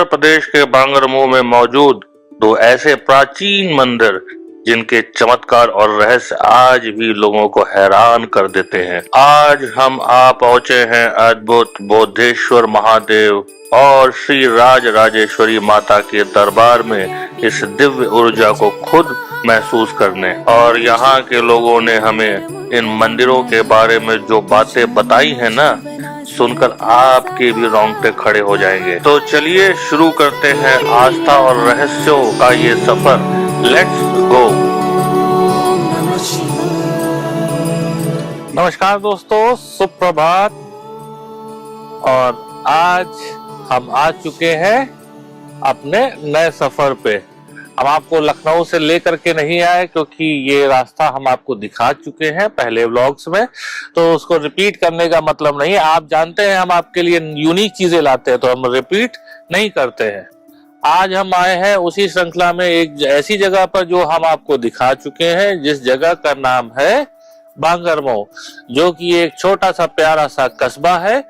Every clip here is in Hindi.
उत्तर प्रदेश के बांगरमऊ में मौजूद दो ऐसे प्राचीन मंदिर जिनके चमत्कार और रहस्य आज भी लोगों को हैरान कर देते हैं। आज हम आ पहुंचे हैं अद्भुत बोधेश्वर महादेव और श्री राज राजेश्वरी माता के दरबार में इस दिव्य ऊर्जा को खुद महसूस करने। और यहाँ के लोगों ने हमें इन मंदिरों के बारे में जो बातें बताई हैं ना, सुनकर आपके भी रोंगटे खड़े हो जाएंगे। तो चलिए शुरू करते हैं आस्था और रहस्यों का ये सफर। Let's go. नमस्कार दोस्तों, सुप्रभात। और आज हम आ चुके हैं अपने नए सफर पे। हम आपको लखनऊ से लेकर के नहीं आए क्योंकि ये रास्ता हम आपको दिखा चुके हैं पहले व्लॉग्स में, तो उसको रिपीट करने का मतलब नहीं है। आप जानते हैं हम आपके लिए यूनिक चीजें लाते हैं, तो हम रिपीट नहीं करते हैं। आज हम आए हैं उसी श्रृंखला में एक ऐसी जगह पर जो हम आपको दिखा चुके हैं, जिस जगह का नाम है बांगरमऊ, जो कि एक छोटा सा प्यारा सा कस्बा है।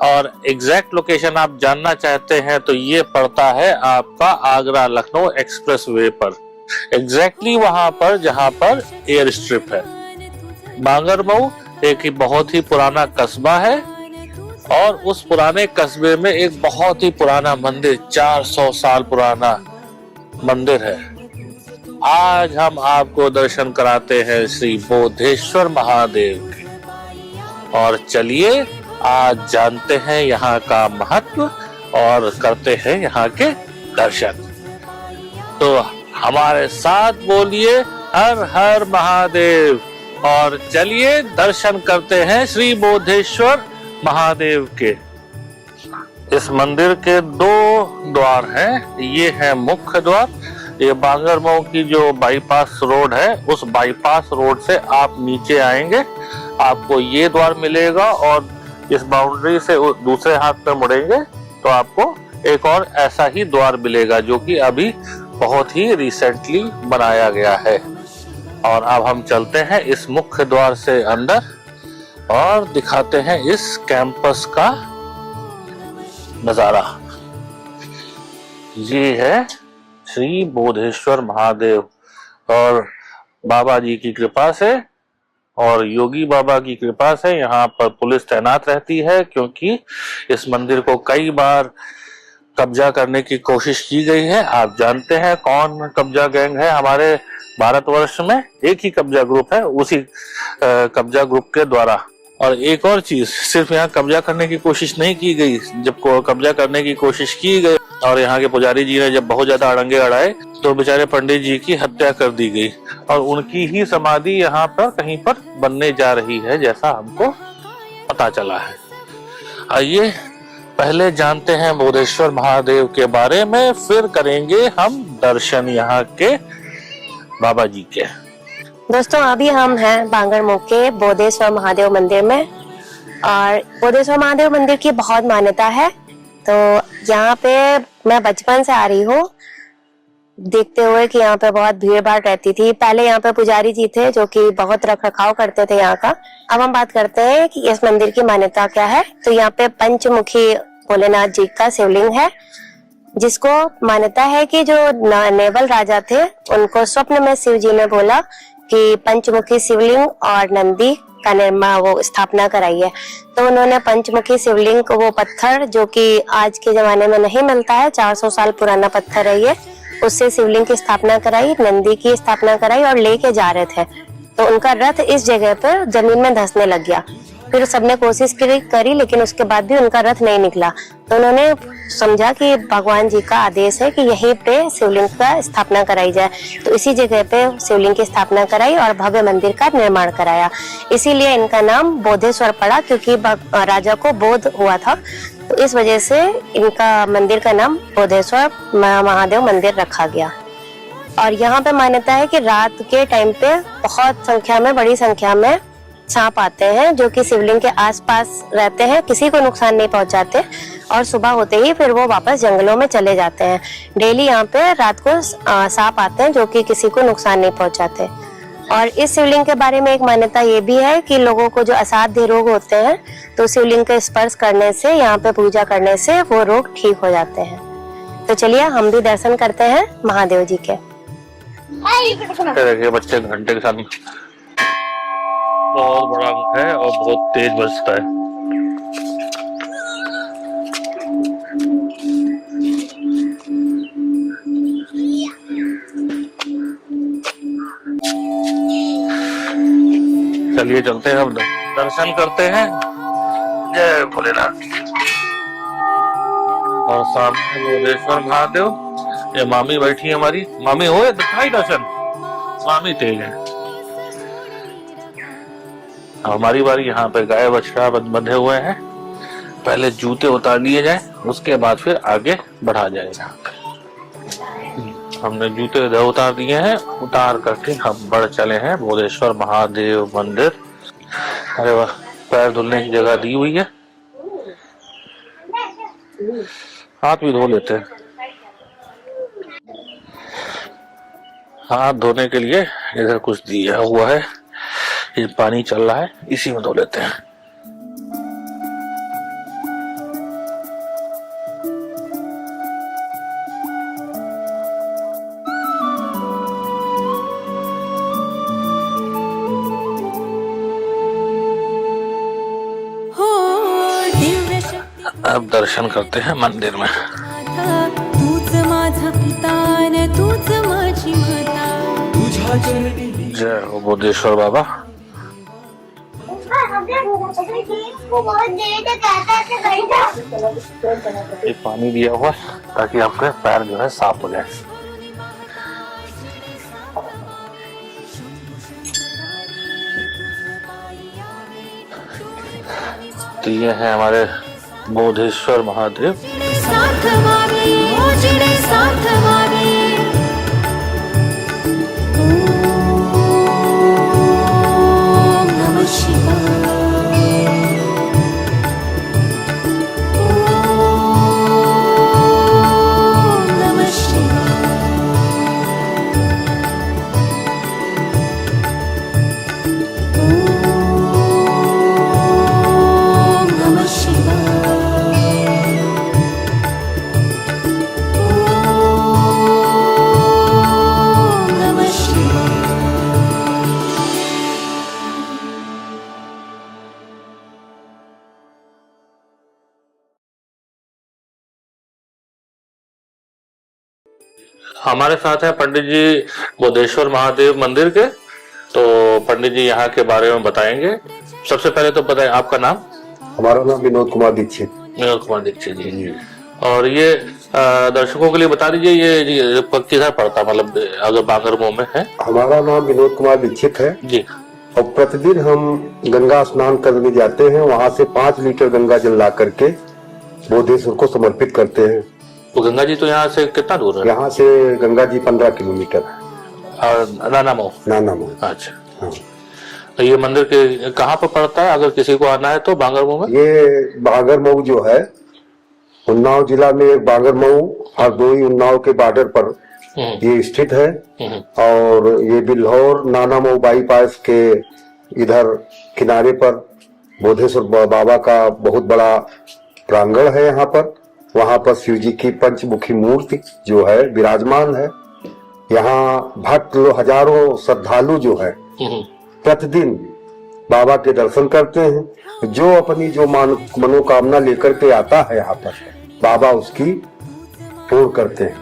और एग्जैक्ट लोकेशन आप जानना चाहते हैं तो ये पड़ता है आपका आगरा लखनऊ एक्सप्रेसवे पर, एग्जैक्टली वहां पर जहां पर एयर स्ट्रिप है। बांगरमऊ एक बहुत ही पुराना कस्बा है और उस पुराने कस्बे में एक बहुत ही पुराना मंदिर, 400 साल पुराना मंदिर है। आज हम आपको दर्शन कराते हैं श्री बोधेश्वर महादेव के। और चलिए आज जानते हैं यहाँ का महत्व और करते हैं यहाँ के दर्शन। तो हमारे साथ बोलिए हर हर महादेव और चलिए दर्शन करते हैं श्री बोधेश्वर महादेव के। इस मंदिर के दो द्वार हैं। ये है मुख्य द्वार। ये बांगरमऊ की जो बाईपास रोड है, उस बाईपास रोड से आप नीचे आएंगे, आपको ये द्वार मिलेगा और इस बाउंड्री से दूसरे हाथ पे मुड़ेंगे तो आपको एक और ऐसा ही द्वार मिलेगा, जो कि अभी बहुत ही रिसेंटली बनाया गया है। और अब हम चलते हैं इस मुख्य द्वार से अंदर और दिखाते हैं इस कैंपस का नजारा। ये है श्री बोधेश्वर महादेव और बाबा जी की कृपा से और योगी बाबा की कृपा से यहाँ पर पुलिस तैनात रहती है, क्योंकि इस मंदिर को कई बार कब्जा करने की कोशिश की गई है। आप जानते हैं कौन कब्जा गैंग है हमारे भारतवर्ष में? एक ही कब्जा ग्रुप है, उसी कब्जा ग्रुप के द्वारा। और एक और चीज, सिर्फ यहाँ कब्जा करने की कोशिश नहीं की गई, जब कब्जा करने की कोशिश की गई और यहाँ के पुजारी जी ने जब बहुत ज्यादा अड़ंगे अड़ाए तो बेचारे पंडित जी की हत्या कर दी गई और उनकी ही समाधि यहाँ पर कहीं पर बनने जा रही है, जैसा हमको पता चला है। आइए पहले जानते हैं बोधेश्वर महादेव के बारे में, फिर करेंगे हम दर्शन यहाँ के बाबा जी के। दोस्तों अभी हम हैं बांगरमऊ के बोधेश्वर महादेव मंदिर में। और बोधेश्वर महादेव मंदिर की बहुत मान्यता है। तो यहाँ पे मैं बचपन से आ रही हूँ देखते हुए कि यहाँ पे बहुत भीड़ भाड़ रहती थी। पहले यहाँ पे पुजारी जी थे जो कि बहुत रख रखाव करते थे यहाँ का। अब हम बात करते हैं कि इस मंदिर की मान्यता क्या है। तो यहाँ पे पंचमुखी भोलेनाथ जी का शिवलिंग है, जिसको मान्यता है कि जो नेवल राजा थे उनको स्वप्न में शिव जी ने बोला कि पंचमुखी शिवलिंग और नंदी का निर्माण वो स्थापना कराई है। तो उन्होंने पंचमुखी शिवलिंग को, वो पत्थर जो कि आज के जमाने में नहीं मिलता है, 400 साल पुराना पत्थर है ये, उससे शिवलिंग की स्थापना कराई, नंदी की स्थापना कराई और लेके जा रहे थे। तो उनका रथ इस जगह पर जमीन में धंसने लग गया। फिर सबने कोशिश करी लेकिन उसके बाद भी उनका रथ नहीं निकला। तो उन्होंने समझा कि भगवान जी का आदेश है कि यहीं पे शिवलिंग का स्थापना कराई जाए। तो इसी जगह पे शिवलिंग की स्थापना कराई और भव्य मंदिर का निर्माण कराया। इसीलिए इनका नाम बोधेश्वर पड़ा, क्योंकि राजा को बोध हुआ था। तो इस वजह से इनका मंदिर का नाम बोधेश्वर महादेव मंदिर रखा गया। और यहाँ पे मान्यता है कि रात के टाइम पे बहुत संख्या में, बड़ी संख्या में सांप आते हैं जो कि शिवलिंग के आसपास रहते हैं, किसी को नुकसान नहीं पहुंचाते और सुबह होते ही फिर वो वापस जंगलों में चले जाते हैं। डेली यहाँ पे रात को सांप आते हैं जो कि किसी को नुकसान नहीं पहुंचाते। और इस शिवलिंग के बारे में एक मान्यता ये भी है कि लोगों को जो असाध्य रोग होते हैं तो शिवलिंग का स्पर्श करने से, यहाँ पे पूजा करने से वो रोग ठीक हो जाते हैं। तो चलिए हम भी दर्शन करते हैं महादेव जी के। देखिए बच्चे घंटे के साथ बहुत बड़ा अंक है और बहुत तेज बजता है। चलिए चलते हैं, अब दर्शन करते हैं। जय भोलेनाथ। और सामने बोधेश्वर महादेव। ये मामी बैठी है हमारी। मामी हो दिखाई दर्शन। मामी तेज है। हमारी बारी। यहाँ पे गाय बछड़ा बंधे हुए हैं। पहले जूते उतार लिए जाए, उसके बाद फिर आगे बढ़ा जाएगा। हमने जूते इधर उतार दिए हैं। उतार करके हम बढ़ चले हैं बोधेश्वर महादेव मंदिर। अरे वाह, पैर धुलने की जगह दी हुई है। हाथ भी धो लेते हैं। हाथ धोने के लिए इधर कुछ दिया हुआ है, ये पानी चल रहा है, इसी में धो लेते हैं। अब दर्शन करते हैं मंदिर में। जय हो बोधेश्वर बाबा। ये पानी दिया हुआ ताकि आपके पैर जो है साफ हो जाए। तो ये है हमारे बोधेश्वर महादेव। हमारे साथ है पंडित जी बोधेश्वर महादेव मंदिर के। तो पंडित जी यहाँ के बारे में बताएंगे। सबसे पहले तो बताएं आपका नाम। हमारा नाम विनोद कुमार दीक्षित। विनोद कुमार दीक्षित जी। और ये दर्शकों के लिए बता दीजिए, ये किधर पड़ता, मतलब अगर बांगरमऊ में है। हमारा नाम विनोद कुमार दीक्षित है जी। और प्रतिदिन हम गंगा स्नान करने जाते हैं। वहाँ से 5 लीटर गंगा जल ला करके बोधेश्वर को समर्पित करते हैं। तो गंगा जी तो यहाँ से कितना दूर है? यहाँ से गंगा जी 15 किलोमीटर है। और नानामऊ। अच्छा हाँ। तो ये मंदिर के कहाँ पर पड़ता है, अगर किसी को आना है तो बांगरमऊ में? ये बांगरमऊ जो है, उन्नाव जिला में एक बांगरमऊ हरदोई उन्नाव के बॉर्डर पर ये स्थित है। और ये बिल्हौर नानामऊ बाईपास के इधर किनारे पर बोधेश्वर बाबा का बहुत बड़ा प्रांगण है। यहाँ पर वहाँ पर शिव जी की पंचमुखी मूर्ति जो है विराजमान है। यहाँ भक्त हजारों श्रद्धालु जो है प्रतिदिन बाबा के दर्शन करते हैं। जो अपनी जो मनोकामना लेकर के आता है यहाँ पर, बाबा उसकी पूर्ण करते हैं।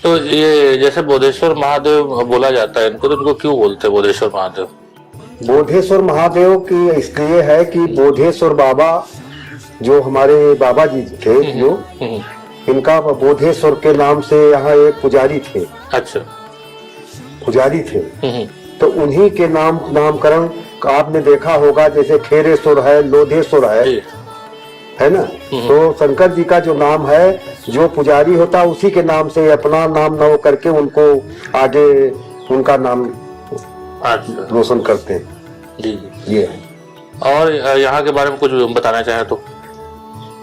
तो ये जैसे बोधेश्वर महादेव बोला जाता है इनको, तो इनको क्यों बोलते हैं बोधेश्वर महादेव? बोधेश्वर महादेव की इसलिए है कि बोधेश्वर बाबा जो हमारे बाबा जी थे, जो इनका बोधेश्वर के नाम से यहाँ एक पुजारी थे। अच्छा, पुजारी थे। तो उन्हीं के नामकरण आपने देखा होगा, जैसे खेरेश्वर है, लोधेश्वर है ना। तो शंकर जी का जो नाम है, जो पुजारी होता है उसी के नाम से अपना नाम न करके उनको आगे उनका नाम रोशन करते हैं। जी ये है। और यहाँ के बारे में कुछ बताना चाहे तो?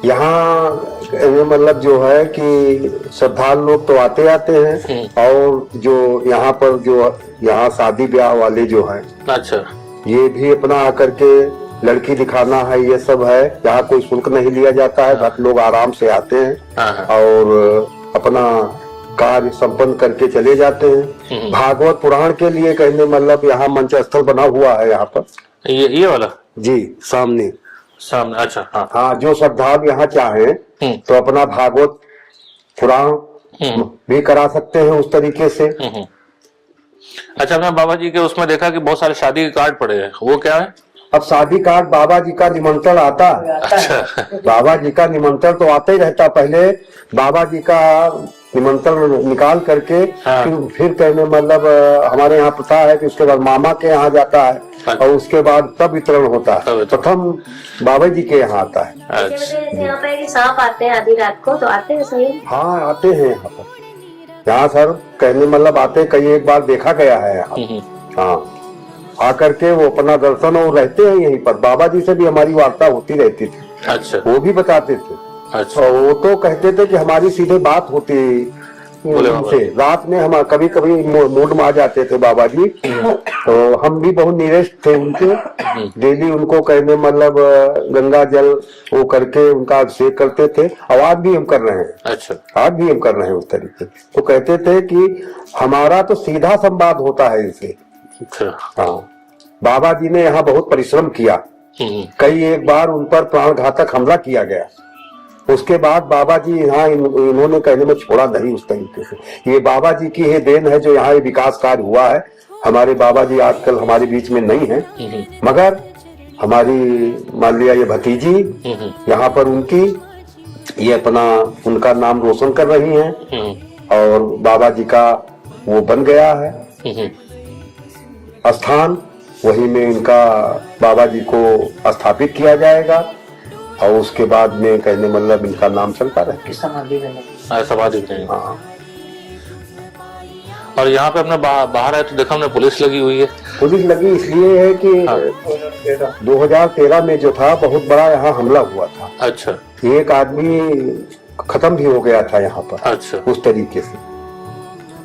यहाँ मतलब जो है कि श्रद्धालु लोग तो आते हैं। और जो यहाँ पर जो यहाँ शादी ब्याह वाले जो हैं, अच्छा, ये भी अपना आकर के लड़की दिखाना है, ये सब है। यहाँ कोई शुल्क नहीं लिया जाता है, भक्त लोग आराम से आते हैं और अपना कार्य संपन्न करके चले जाते हैं। भागवत पुराण के लिए कहने मतलब यहाँ मंच स्थल बना हुआ है यहाँ पर, ये वाला जी सामने। अच्छा, हाँ हाँ, जो श्रद्धालु यहाँ चाहे तो अपना भागवत पुराण भी करा सकते हैं उस तरीके से। अच्छा, मैं बाबा जी के उसमें देखा कि बहुत सारे शादी के कार्ड पड़े हैं, वो क्या है? अब शादी कार्ड बाबा जी का निमंत्रण आता है। अच्छा, बाबा जी का निमंत्रण तो आता ही रहता। पहले बाबा जी का निमंत्रण निकाल करके हाँ। फिर कहने मतलब हमारे यहाँ प्रथा है कि उसके बाद मामा के यहाँ जाता है और उसके बाद तब वितरण होता है। प्रथम बाबा जी के यहाँ आता है। अच्छा, यहाँ पे सांप आते हैं आधी रात को, तो आते हैं सही? हाँ, आते हैं यहाँ पर। यहाँ सर कहने मतलब आते, कई एक बार देखा गया है यहाँ। हाँ, आकर के वो अपना दर्शन और रहते हैं यहीं पर। बाबा जी से भी हमारी वार्ता होती रहती थी। अच्छा, वो भी बताते थे। अच्छा, और वो तो कहते थे कि हमारी सीधे बात होती उनसे। रात में हम कभी कभी मूड में आ जाते थे बाबा जी, तो हम भी बहुत निरेश थे उनके। डेली उनको कहने मतलब गंगा जल वो करके उनका अभिषेक करते थे। और आज भी हम कर रहे हैं। अच्छा, आज भी हम कर रहे हैं उस तरीके। तो कहते थे कि हमारा तो सीधा संवाद होता है इनसे। अच्छा, हाँ, बाबा जी ने यहाँ बहुत परिश्रम किया। कई एक बार उन पर प्राणघातक हमला किया गया। उसके बाद बाबा जी यहाँ इन्होंने कहने में छोड़ा नहीं उस तरीके से। ये बाबा जी की है देन है जो यहाँ ये विकास कार्य हुआ है। हमारे बाबा जी आजकल हमारे बीच में नहीं है, मगर हमारी मान लिया ये भतीजी यहाँ पर उनकी ये अपना उनका नाम रोशन कर रही हैं और बाबा जी का वो बन गया है स्थान। वही में इनका बाबा जी को स्थापित किया जाएगा और उसके बाद में कहने मतलब इनका नाम चलता रहेगा। समाधि में। हाँ, और यहाँ पे अपना बाहर आए तो देखा हमने पुलिस लगी हुई है। पुलिस लगी इसलिए है कि 2013 में जो था बहुत बड़ा यहाँ हमला हुआ था। अच्छा, एक आदमी खत्म भी हो गया था यहाँ पर। अच्छा, उस तरीके से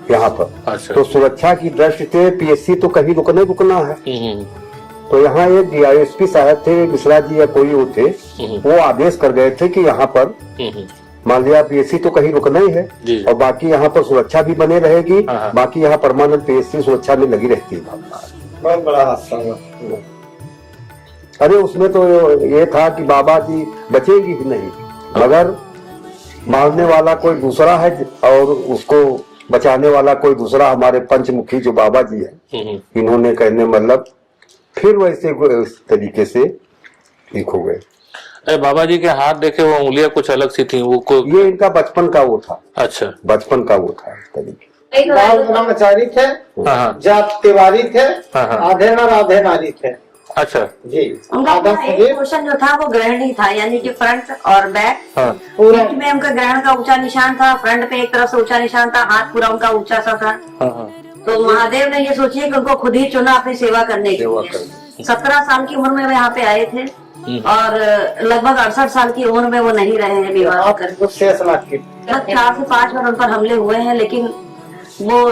यहाँ पर। अच्छा, तो सुरक्षा की दृष्टि से पीएससी तो कहीं रुकना है। तो यहाँ एक डीआईएसपी साहब थे, मिश्रा जी या कोई वो थे, वो आदेश कर गए थे कि यहाँ पर मान लिया पीएससी तो कहीं रुकना ही है और बाकी यहाँ पर सुरक्षा भी बने रहेगी। बाकी यहाँ परमानेंट पीएससी सुरक्षा में लगी रहती है। बहुत बड़ा हादसा हुआ। अरे उसमें तो ये था कि बाबा जी बचेगी ही नहीं, मगर मारने वाला कोई दूसरा है और उसको बचाने वाला कोई दूसरा। हमारे पंचमुखी जो बाबा जी है, इन्होंने कहने मतलब फिर वैसे इस तरीके से ठीक हो गए। अरे बाबा जी के हाथ देखे वो उंगलियां कुछ अलग सी थी, वो ये इनका बचपन का वो था। अच्छा, बचपन का वो था इस तरीके। ब्रह्मचारी थे, जात तिवारी थे, आधे नर आधे नारी थे। अच्छा जी, उनका एक पोर्शन जो था वो ग्रहणी था, यानी कि फ्रंट और बैक। पूरा बीच में उनका ग्रहण का ऊंचा निशान था, फ्रंट पे एक तरफ से ऊंचा निशान था, हाथ पूरा उनका ऊंचा सा था। तो महादेव ने ये सोचिए कि उनको खुद ही चुना अपनी सेवा करने के लिए। 17 साल की उम्र में वो यहाँ पे आए थे और लगभग 68 साल की उम्र में वो नहीं रहे हैं विवाह कर। 4 से 5 बार उन पर हमले हुए हैं, लेकिन वो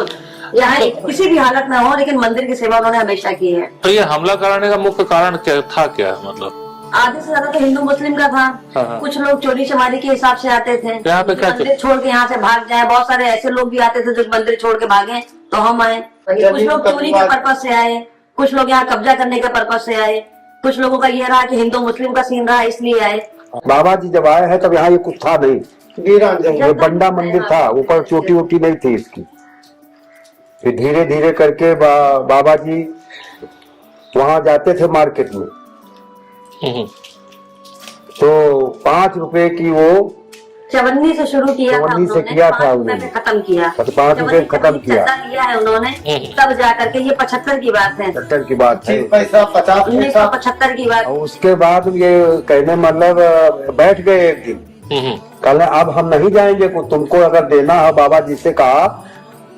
चाहे किसी भी हालत में हो, लेकिन मंदिर की सेवा उन्होंने हमेशा की है। तो ये हमला कराने का मुख्य कारण क्या था? क्या मतलब आधे से ज्यादा तो हिंदू मुस्लिम का था। कुछ लोग चोरी चमारी के हिसाब से आते थे, यहाँ पे क्या मंदिर छोड़ के यहाँ से भाग जाए। बहुत सारे ऐसे लोग भी आते थे जो मंदिर छोड़ के भागे तो हम आए। कुछ लोग चोरी के पर्पज से आए, कुछ लोग यहाँ कब्जा करने के पर्पज से आए, कुछ लोगों का ये रहा कि हिंदू मुस्लिम का सीन रहा इसलिए आए। बाबा जी जब आए हैं तब यहाँ ये कुछ था नहीं, ये बंडा मंदिर था, ऊपर चोटी वोटी नहीं थी इसकी। फिर धीरे धीरे करके बाबा जी वहां जाते थे मार्केट में, तो 5 रुपए की वो चवन्नी से शुरू किया था, चवन्नी से किया था उन्होंने, खत्म किया। 5 रुपए खत्म किया लिया है उन्होंने, तब जाकर के ये 75 की बात है, 70 की बात है, 1975 की बात। और उसके बाद ये कहने मतलब बैठ गए एक दिन, कल अब हम नहीं जाएंगे, तुमको अगर देना है, बाबा जी से कहा,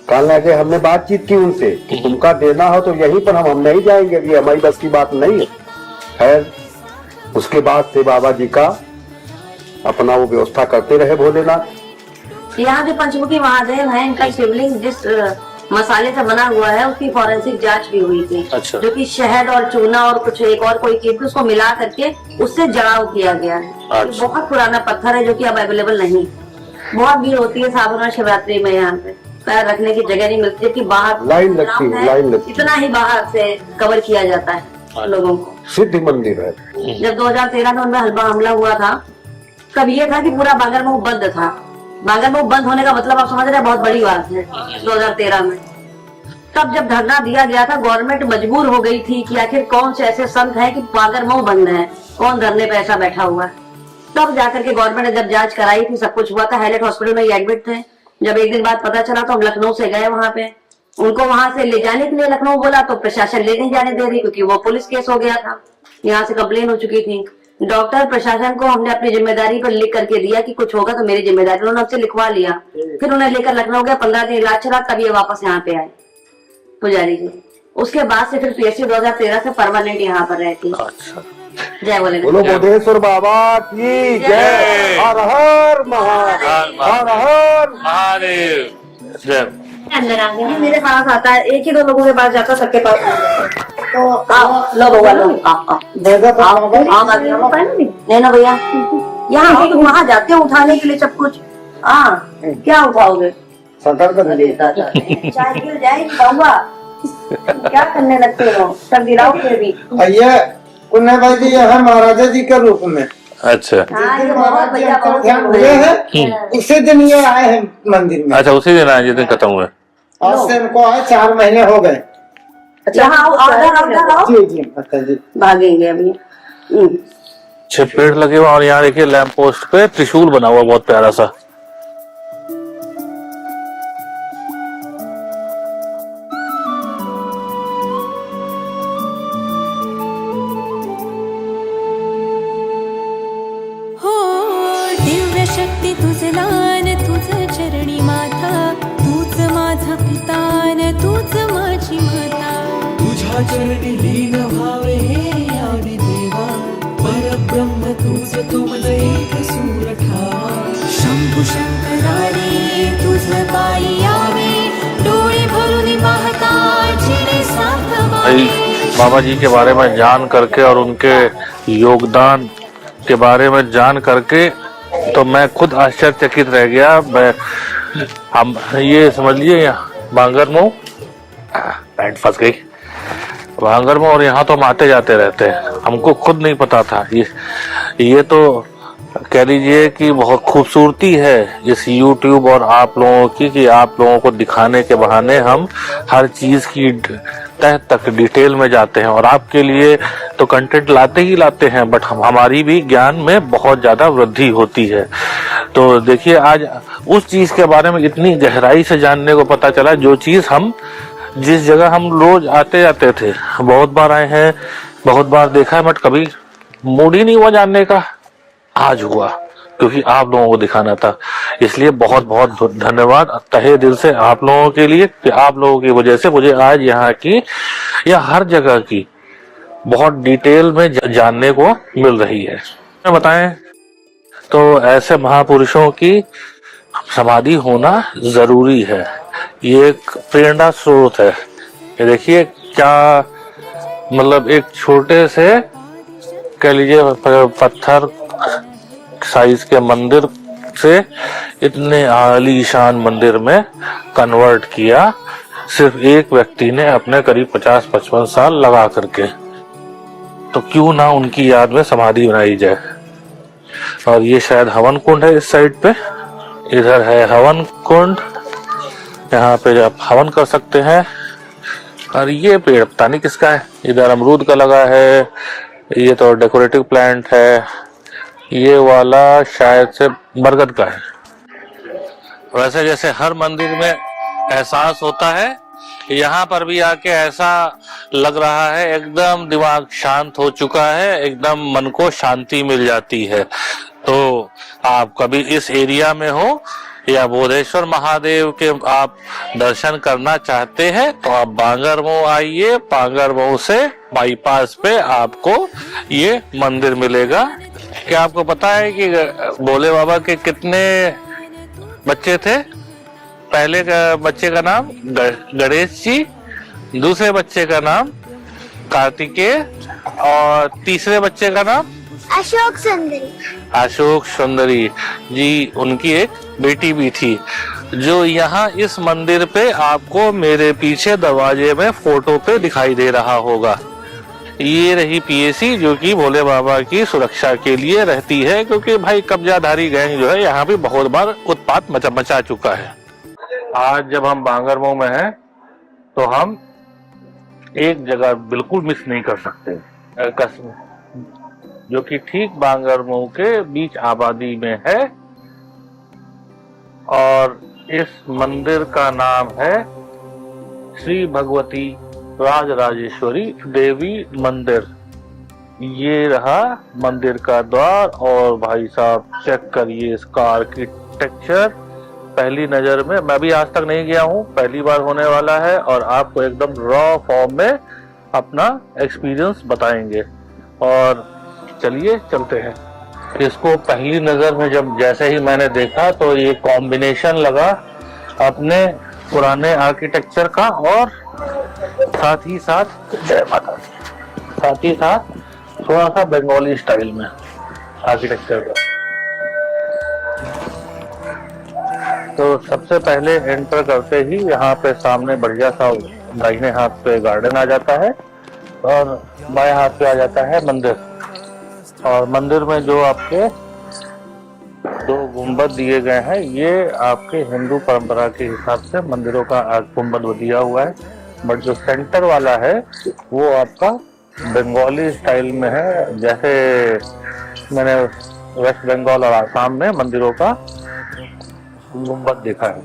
कल लगे हमने बातचीत की उनसे कि तुमका देना हो तो यहीं पर हम नहीं जाएंगे, ये हमारी बस की बात नहीं है। उसके बाद से बाबा जी का अपना वो व्यवस्था करते रहे भोलेनाथ। यहाँ जो पंचमुखी महादेव है, इनका शिवलिंग जिस मसाले से बना हुआ है, उसकी फॉरेंसिक जांच भी हुई थी। अच्छा। जो कि शहद और चूना और कुछ एक और कोई चीज उसको मिला करके उससे जड़ाव किया गया है। अच्छा। ये बहुत पुराना पत्थर है जो कि अब अवेलेबल नहीं। बहुत भीड़ होती है सावन और शिवरात्रि में, यहाँ पे पैर रखने की जगह नहीं मिलती, जबकि बाहर लाइन लगती है, लाइन लगती है। इतना ही बाहर से कवर किया जाता है लोगों को। सिद्ध मंदिर है। जब 2013 में उनमें हल्बा हमला हुआ था, तब ये था कि पूरा बांगरमऊ बंद था। बांगरमऊ बंद होने का मतलब आप समझ रहे हैं, बहुत बड़ी बात है 2013 में। तब जब धरना दिया गया था, गवर्नमेंट मजबूर हो गई थी कि आखिर कौन से ऐसे संत हैं कि बांगरमऊ बंद है, कौन धरने पे ऐसा बैठा हुआ है। तब जाकर के गवर्नमेंट ने जब जांच कराई थी, सब कुछ हुआ था। हाईलाइट हॉस्पिटल में ये एडमिट थे। जब एक दिन बाद पता चला तो हम लखनऊ से गए वहां पे। उनको वहां से ले जाने के लिए लखनऊ बोला तो प्रशासन ले नहीं जाने दे रही, क्योंकि वो पुलिस केस हो गया था, यहाँ से कंप्लेन हो चुकी थी। डॉक्टर प्रशासन को हमने अपनी जिम्मेदारी पर लिख करके दिया कि कुछ होगा तो मेरी जिम्मेदारी, उन्होंने हमसे लिखवा लिया। फिर उन्हें लेकर लखनऊ गया, 15 दिन इलाज चला, तब ये वापस यहाँ पे आए पुजारी जी। उसके बाद से फिर पीएससी 2013 से परमानेंट यहाँ पर रहती है। जय बोले बोलो बोधेश्वर बाबा की जय। हर हर महादेव, हर हर महादेव जय। अंदर आ गए। मेरे पास आता है, एक ही दो लोगों के पास जाता, सबके पास तो आओ, लो भगवान लो, नहीं ना भैया, यहाँ तुम वहाँ जाते हो उठाने के लिए सब कुछ। हाँ, क्या उठाओगे? चाय गिर जाएगी बाबा, क्या करने लगते हो? सब गिराओ फिर भी। भैया कुन्ना भाई जी यहाँ महाराजा जी के रूप में। अच्छा। हाँ, ये बहुत बढ़िया ध्यान हुए हैं, उसी दिन ये आए हैं मंदिर में। अच्छा, उसी दिन आए जिस दिन खत्म हुए। आज से इनको आए 4 महीने हो गए। जी जी माता जी। भागेंगे अभी। 6 पेड़ लगे हुए और यहाँ देखिए लैंप पोस्ट पे त्रिशूल बना हुआ बहुत प्यारा सा। शक्ती तुझ लान, तुझ चरणी माथा, तूच माझा पितान, तूच माझी माता। तुझ्या चरणी लीन व्हावे हे आदि देवा, परब्रह्म तूच तुमन एक सूर ठावा। शंभु शंकरारी तुझ पायी यावे, डोळे भरून पाहता जिने साथ भाई बाबा जी के बारे में जान करके और उनके योगदान के बारे में जान करके तो मैं खुद आश्चर्यचकित रह गया। हम ये समझ लिए बांगरमऊ, पैंट फंस गई, बांगरमऊ, और यहाँ तो हम आते जाते रहते हैं, हमको खुद नहीं पता था। ये तो कह लीजिए कि बहुत खूबसूरती है इस YouTube और आप लोगों की, कि आप लोगों को दिखाने के बहाने हम हर चीज की तह तक डिटेल में जाते हैं, और आपके लिए तो कंटेंट लाते ही लाते हैं, बट हमारी भी ज्ञान में बहुत ज्यादा वृद्धि होती है। तो देखिए आज उस चीज के बारे में इतनी गहराई से जानने को पता चला, जो चीज हम जिस जगह हम रोज आते जाते थे, बहुत बार आए हैं, बहुत बार देखा है, बट कभी मूड ही नहीं हुआ जानने का। आज हुआ क्योंकि आप लोगों को दिखाना था, इसलिए बहुत बहुत धन्यवाद तहे दिल से आप लोगों के लिए, कि आप लोगों की वजह से मुझे आज यहाँ की या हर जगह की बहुत डिटेल में जानने को मिल रही है। बताएं तो ऐसे महापुरुषों की समाधि होना जरूरी है, ये एक प्रेरणा स्रोत है। ये देखिए क्या मतलब, एक छोटे से कह लीजिए पत्थर साइज के मंदिर से इतने आलीशान मंदिर में कन्वर्ट किया, सिर्फ एक व्यक्ति ने अपने करीब 50-55 साल लगा करके। तो क्यों ना उनकी याद में समाधि बनाई जाए। और ये शायद हवन कुंड है इस साइड पे, इधर है हवन कुंड, यहाँ पे आप हवन कर सकते हैं। और ये पेड़ पता नहीं किसका है, इधर अमरूद का लगा है, ये तो डेकोरेटिव प्लांट है, ये वाला शायद से बरगद का है। वैसे जैसे हर मंदिर में एहसास होता है, यहाँ पर भी आके ऐसा लग रहा है एकदम दिमाग शांत हो चुका है, एकदम मन को शांति मिल जाती है। तो आप कभी इस एरिया में हो या बोधेश्वर महादेव के आप दर्शन करना चाहते हैं तो आप बांगरमऊ आइए। बांगरमऊ से बाईपास पे आपको ये मंदिर मिलेगा। क्या आपको पता है कि भोले बाबा के कितने बच्चे थे? पहले का बच्चे का नाम गणेश जी, दूसरे बच्चे का नाम कार्तिकेय और तीसरे बच्चे का नाम अशोक सुंदरी। अशोक सुंदरी जी। उनकी एक बेटी भी थी जो यहाँ इस मंदिर पे आपको मेरे पीछे दरवाजे में फोटो पे दिखाई दे रहा होगा। ये रही पीएसी जो कि भोले बाबा की सुरक्षा के लिए रहती है, क्योंकि भाई कब्जाधारी गैंग जो है यहाँ भी बहुत बार उत्पात मचा चुका है। आज जब हम बांगरमऊ में हैं तो हम एक जगह बिल्कुल मिस नहीं कर सकते, जो कि ठीक बांगरमऊ के बीच आबादी में है, और इस मंदिर का नाम है श्री भगवती राजराजेश्वरी देवी मंदिर। ये रहा मंदिर का द्वार, और भाई साहब चेक करिए इसका आर्किटेक्चर। पहली नजर में, मैं भी आज तक नहीं गया हूँ, पहली बार होने वाला है, और आपको एकदम रॉ फॉर्म में अपना एक्सपीरियंस बताएंगे। और चलिए चलते हैं। इसको पहली नजर में जब जैसे ही मैंने देखा तो ये कॉम्बिनेशन लगा अपने पुराने आर्किटेक्चर का और साथ ही साथ जय माता दी, साथ ही साथ थोड़ा सा बंगाली स्टाइल में आर्किटेक्चर का। तो सबसे पहले एंटर करते ही यहाँ पे सामने बढ़िया सा दाहिने हाथ पे गार्डन आ जाता है और बाएं हाथ पे आ जाता है मंदिर। और मंदिर में जो आपके दो गुंबद दिए गए हैं, ये आपके हिंदू परंपरा के हिसाब से मंदिरों का गुंबद दिया हुआ है, बट जो सेंटर वाला है वो आपका बंगाली स्टाइल में है, जैसे मैंने वेस्ट बंगाल और आसाम में मंदिरों का गुंबद देखा है।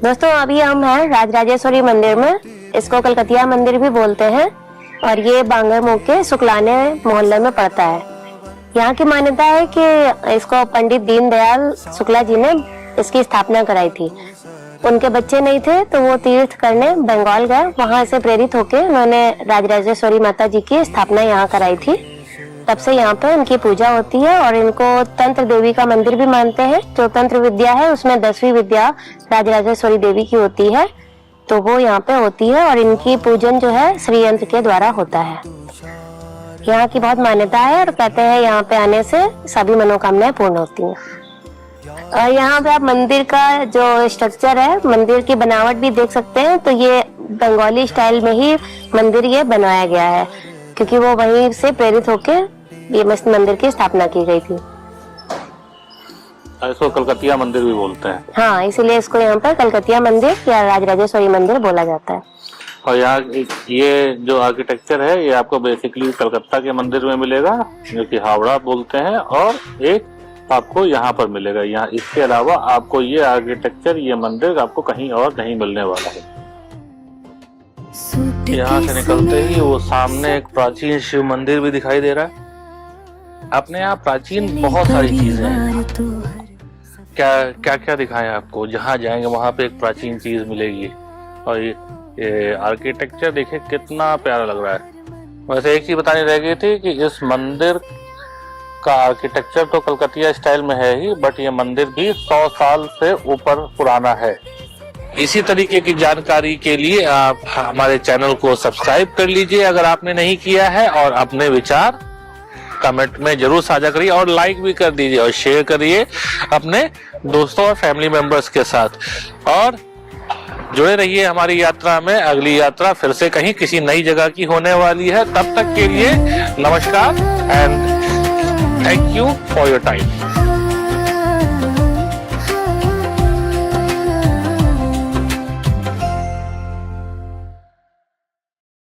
दोस्तों अभी हम हैं राजराजेश्वरी मंदिर में, इसको कलकतिया मंदिर भी बोलते हैं, और ये बांगरमऊ के सुकलाने मोहल्ले में पड़ता है। यहाँ की मान्यता है कि इसको पंडित दीनदयाल शुक्ला जी ने इसकी स्थापना कराई थी। उनके बच्चे नहीं थे तो वो तीर्थ करने बंगाल गए, वहां से प्रेरित होकर उन्होंने राजराजेश्वरी माता जी की स्थापना यहाँ कराई थी। तब से यहाँ पे इनकी पूजा होती है, और इनको तंत्र देवी का मंदिर भी मानते हैं। जो तंत्र विद्या है उसमें 10वीं विद्या राजराजेश्वरी देवी की होती है, तो वो यहाँ पे होती है, और इनकी पूजन जो है श्री यंत्र के द्वारा होता है। यहाँ की बहुत मान्यता है, और कहते हैं यहाँ पे आने से सभी मनोकामनाएं पूर्ण होती हैं। और यहाँ पे आप मंदिर का जो स्ट्रक्चर है, मंदिर की बनावट भी देख सकते हैं। तो ये बंगाली स्टाइल में ही मंदिर ये बनाया गया है, क्योंकि वो वहीं से प्रेरित होकर ये मस्त मंदिर की स्थापना की गई थी। इसको कलकतिया मंदिर भी बोलते हैं। हाँ, इसीलिए इसको यहाँ पर कलकतिया मंदिर या राजराजेश्वरी मंदिर बोला जाता है। और यहाँ ये जो आर्किटेक्चर है ये आपको बेसिकली कलकत्ता के मंदिर में मिलेगा, जो कि हावड़ा बोलते हैं, और एक आपको यहाँ पर मिलेगा। यहाँ इसके अलावा आपको ये आर्किटेक्चर, ये मंदिर आपको कहीं और नहीं मिलने वाला है। यहाँ से निकलते ही वो सामने एक प्राचीन शिव मंदिर भी दिखाई दे रहा है। अपने यहाँ प्राचीन बहुत सारी चीजें हैं। क्या क्या दिखाएं आपको, जहाँ जाएंगे वहां पे एक प्राचीन चीज मिलेगी। और ये आर्किटेक्चर देखिए कितना प्यारा लग रहा है। वैसे एक चीज बतानी रह गई थी कि इस मंदिर का आर्किटेक्चर तो कलकतिया स्टाइल में है ही, बट ये मंदिर भी 100 साल से ऊपर पुराना है। इसी तरीके की जानकारी के लिए आप हमारे चैनल को सब्सक्राइब कर लीजिए अगर आपने नहीं किया है, और अपने विचार कमेंट में जरूर साझा करिए, और लाइक भी कर दीजिए, और शेयर करिए अपने दोस्तों और फैमिली मेंबर्स के साथ। और जुड़े रहिए हमारी यात्रा में। अगली यात्रा फिर से कहीं किसी नई जगह की होने वाली है। तब तक के लिए नमस्कार and thank you for your time.